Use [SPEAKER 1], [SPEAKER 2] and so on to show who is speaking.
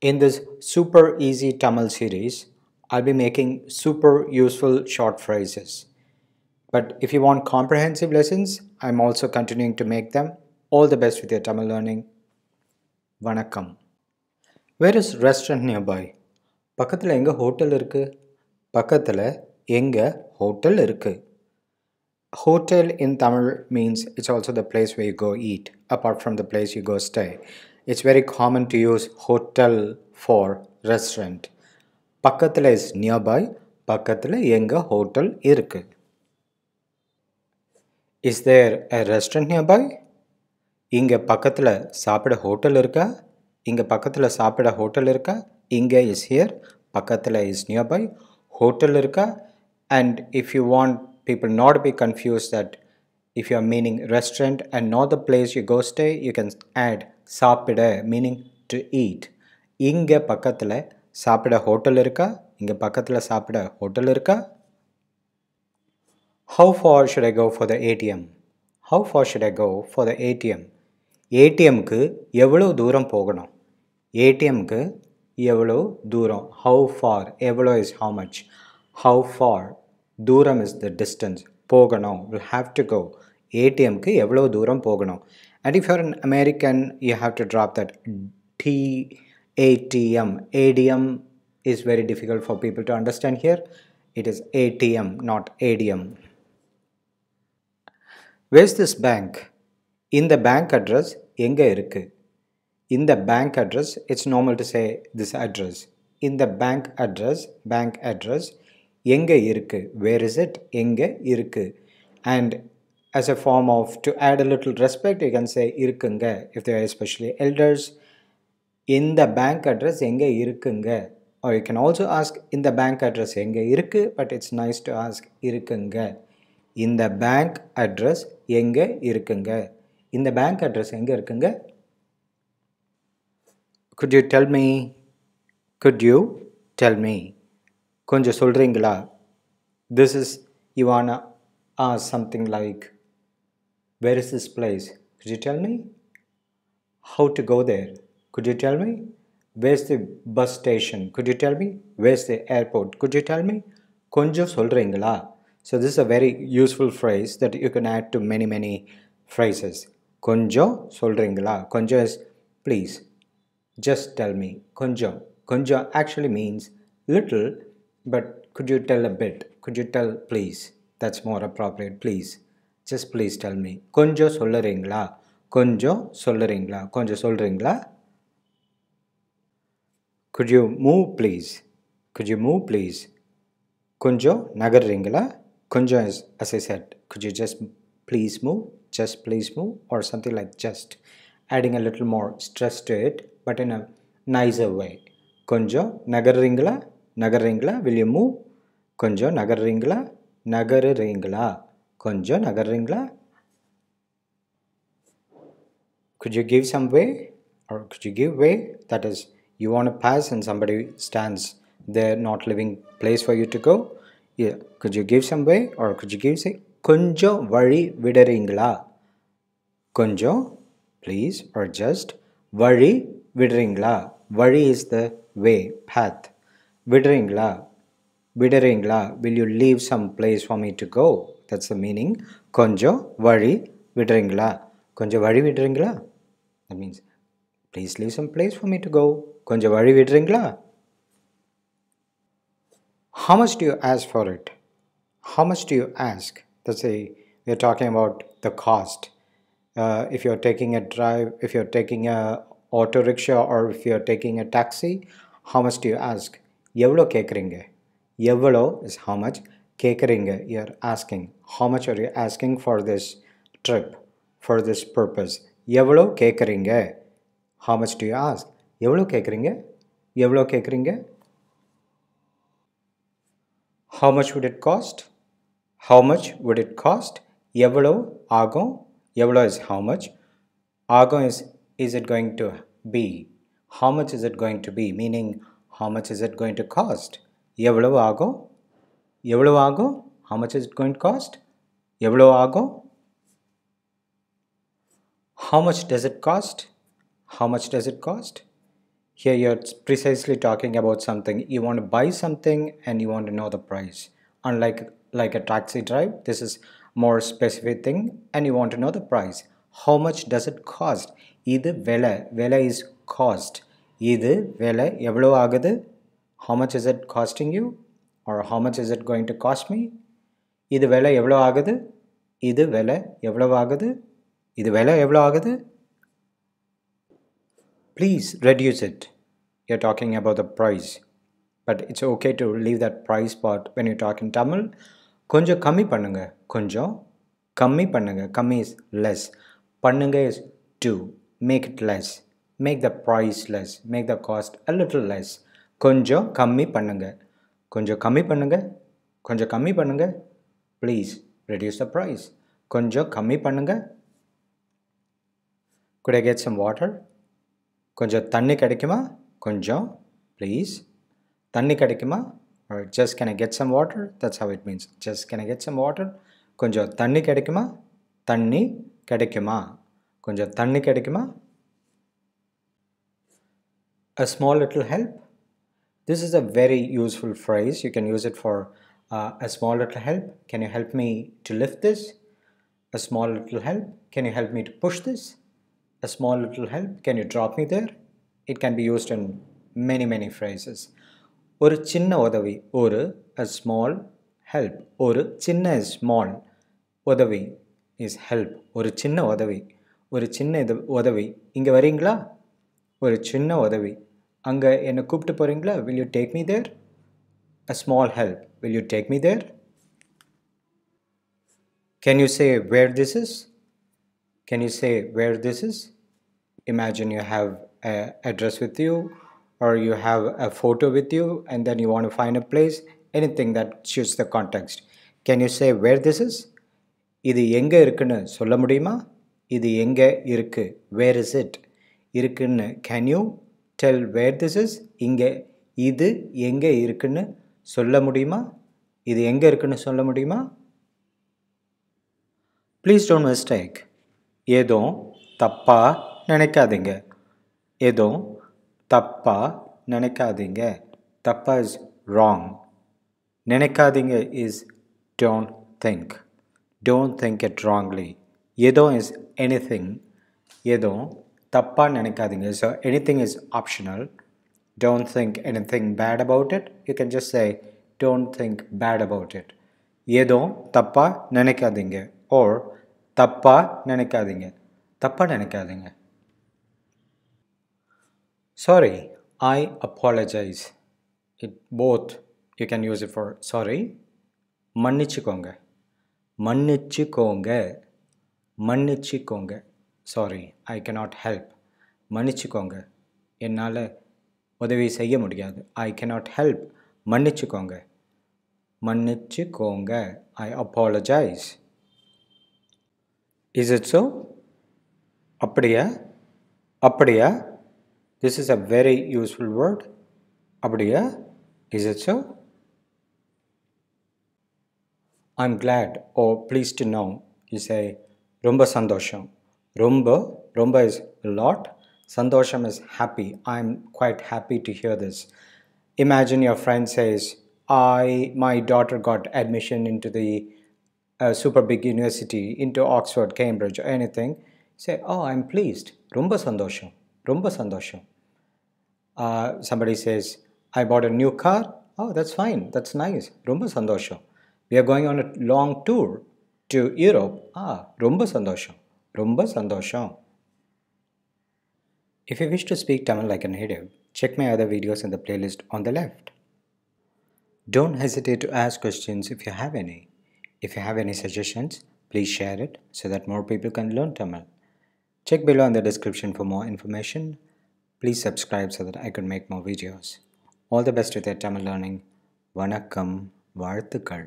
[SPEAKER 1] In this super easy Tamil series, I'll be making super useful short phrases. But if you want comprehensive lessons, I'm also continuing to make them. All the best with your Tamil learning. Vanakkam. Where is restaurant nearby? பக்கத்துல எங்க hotel இருக்கு? பக்கத்துல எங்க hotel இருக்கு? Hotel in Tamil means it's also the place where you go eat, apart from the place you go stay. It's very common to use hotel for restaurant. பக்கத்துல is nearby. பக்கத்துல எங்க hotel இருக்கு? Is there a restaurant nearby? இங்க பக்கத்துல சாப்பிட hotel இருக்கா? இங்க பக்கத்துல சாப்பிட ஹோட்டல் இருக்கா? இங்க is here, பக்கத்துல is nearby, hotel இருக்கா? And if you want people not to be confused that if you are meaning restaurant and not the place you go stay, you can add சாப்பிட meaning to eat. இங்க பக்கத்துல சாப்பிட hotel இருக்கா? இங்க பக்கத்துல சாப்பிட hotel இருக்கா? How far should I go for the ATM? How far should I go for the ATM? ஏடிஎம்க்கு எவ்வளோ தூரம் போகணும்? ஏடிஎம்க்கு எவ்வளோ தூரம்? How far? எவ்வளோ is how much? How far? தூரம் is the distance. போகணும். Will have to go. ஏடிஎம்க்கு எவ்வளோ தூரம் போகணும்? And if you're an American, you have to drop that ATM. ADM is very difficult for people to understand here. It is ATM, not ADM. Where's this bank? In the bank address, எங்க இருக்கு? In the bank address, it's normal to say this address. In the bank address, எங்க இருக்கு? Where is it? எங்க இருக்கு? And as a form of, to add a little respect, you can say இருக்குங்க if they are especially elders. In the bank address, எங்க இருக்குங்க? Or you can also ask in the bank address, எங்க இருக்கு? But it's nice to ask இருக்குங்க. In the bank address, எங்க இருக்குங்க? In the bank address, எங்க இருக்குங்க? Could you tell me? Could you tell me? கொஞ்சம் சொல்றீங்களா? This is, you wanna ask something like, where is this place? Could you tell me? How to go there? Could you tell me? Where's the bus station? Could you tell me? Where's the airport? Could you tell me? கொஞ்சம் சொல்றீங்களா? So this is a very useful phrase that you can add to many phrases. கொஞ்சம் சொல்றீங்களா? கொஞ்சம் is please. Just tell me. கொஞ்சம். கொஞ்சம் actually means little, but could you tell a bit? Could you tell please? That's more appropriate. Please. Just please tell me. கொஞ்சம் சொல்றீங்களா? கொஞ்சம் சொல்றீங்களா? கொஞ்சம் சொல்றீங்களா? Could you move please? Could you move please? கொஞ்சம் நகர்றீங்களா? கொஞ்சம் is, as I said, could you just please move? Just please move, or something like just, adding a little more stress to it, but in a nicer way. கொஞ்சம் நகர்றீங்களா? நகர்றீங்களா? Will you move? கொஞ்சம் நகர்றீங்களா? நகர்றீங்களா? கொஞ்சம் நகர்றீங்களா? Could you give some way? Or could you give way? That is, you want to pass and somebody stands there not leaving place for you to go. Yeah. Could you give some way? Or could you give say, கொஞ்சம் வழி விடுறீங்களா? கொஞ்சம், please, or just, வழி விடுறீங்களா? வழி is the way, path. விடுறீங்களா? விடுறீங்களா? Will you leave some place for me to go? That's the meaning. கொஞ்சம் வழி விடுறீங்களா? கொஞ்சம் வழி விடுறீங்களா? That means, please leave some place for me to go. கொஞ்சம் வழி விடுறீங்களா? How much do you ask for it? How much do you ask? That's a, we're talking about the cost. If you're taking a drive, if you're taking a auto rickshaw, or if you're taking a taxi, how much do you ask? எவ்வளோ கேட்குறீங்க? எவ்வளோ is how much. கேட்குறீங்க, you're asking. How much are you asking for this trip, for this purpose? எவ்வளோ கேட்குறீங்க? How much do you ask? எவ்வளோ கேட்குறீங்க? எவ்வளோ கேட்குறீங்க? How much would it cost? How much would it cost? எவ்வளோ ஆகும்? எவ்வளோ is how much. ஆகும் is it going to be? How much is it going to be? Meaning, how much is it going to cost? எவ்வளோ ஆகும்? எவ்வளோ ஆகும்? How much is it going to cost? எவ்வளோ ஆகும்? How much does it cost? How much does it cost? Here you're precisely talking about something. You want to buy something and you want to know the price. Unlike like a taxi drive, this is more specific thing and you want to know the price. How much does it cost? இது விலை. விலை is cost. இது விலை எவ்வளவு ஆகுது? How much is it costing you? Or how much is it going to cost me? இது விலை எவ்வளவு ஆகுது? இது விலை எவ்வளவு ஆகுது? இது விலை எவ்வளவு ஆகுது? Please reduce it. You're talking about the price. But it's okay to leave that price part when you talk in Tamil. கொஞ்சம் கம்மி பண்ணுங்க. கொஞ்சம் கம்மி பண்ணுங்க. கம்மி is less. பண்ணுங்க is do. Make it less. Make the price less. Make the cost a little less. கொஞ்சம் கம்மி பண்ணுங்க. கொஞ்சம் கம்மி பண்ணுங்க. கொஞ்சம் கம்மி பண்ணுங்க. Please reduce the price. கொஞ்சம் கம்மி பண்ணுங்க. Could I get some water? கொஞ்சம் தண்ணி கிடைக்குமா? கொஞ்சம் please. தண்ணி கிடைக்குமா? Or just can I get some water? That's how it means. Just can I get some water? கொஞ்சம் தண்ணி கிடைக்குமா? தண்ணி கிடைக்குமா? கொஞ்சம் தண்ணி கிடைக்குமா? A small little help. This is a very useful phrase. You can use it for a small little help. Can you help me to lift this? A small little help. Can you help me to push this? A small little help. Can you drop me there? It can be used in many phrases. ஒரு சின்ன உதவி. ஒரு a small help. ஒரு சின்ன is small. உதவி is help. ஒரு சின்ன உதவி. ஒரு சின்ன உதவி. இங்க வரீங்களா? ஒரு சின்ன உதவி. அங்க என்ன கூப்பிட்டு போறீங்களா? Will you take me there? A small help. Will you take me there? Can you say where this is? Can you say where this is? Imagine you have an address with you or you have a photo with you and then you want to find a place, anything that suits the context. Can you say where this is? இது எங்க இருக்குன்னு சொல்ல முடியுமா? இது எங்க இருக்கு? Where is it? இருக்குன்னு. Can you tell where this is? இங்க இது எங்க இருக்குன்னு சொல்ல முடியுமா? இது எங்க இருக்குன்னு சொல்ல முடியுமா? Please don't mistake. ஏதோ தப்பா நினைக்காதீங்க. ஏதோ தப்பா நினைக்காதீங்க. தப்பா is wrong. நினைக்காதீங்க is don't think. Don't think it wrongly. ஏதோ is anything. ஏதோ தப்பா நினைக்காதீங்க. So anything is optional. Don't think anything bad about it. You can just say don't think bad about it. ஏதோ தப்பா நினைக்காதீங்க or தப்பா நினைக்காதீங்க. தப்பா நினைக்காதீங்க. Sorry, I apologize. It both you can use it for sorry. மன்னிச்சுக்கோங்க. மன்னிச்சுக்கோங்க. மன்னிச்சுக்கோங்க. Sorry, I cannot help. மன்னிச்சுக்கோங்க. என்னால் உதவி செய்ய முடியாது. I cannot help. மன்னிச்சுக்கோங்க. மன்னிச்சுக்கோங்க. I apologize. Is it so? அப்படியா? அப்படியா? This is a very useful word. அப்படியா? Is it so? I'm glad or pleased to know. You say ரொம்ப சந்தோஷம். ரொம்ப is a lot. Sandosham is happy. I'm quite happy to hear this. Imagine your friend says, my daughter got admission into the super big university, into Oxford, Cambridge, or anything. Say, oh, I'm pleased. Rumba sandosham. Rumba sandosham. Somebody says, I bought a new car. Oh, that's fine. That's nice. Rumba sandosham. We are going on a long tour to Europe. Rumba sandosham. Rumba sandosham. If you wish to speak Tamil like a native, check my other videos in the playlist on the left. Don't hesitate to ask questions if you have any. If you have any suggestions, please share it so that more people can learn Tamil. Check below in the description for more information. Please subscribe so that I can make more videos. All the best with your Tamil learning. Vanakkam, Varthukal.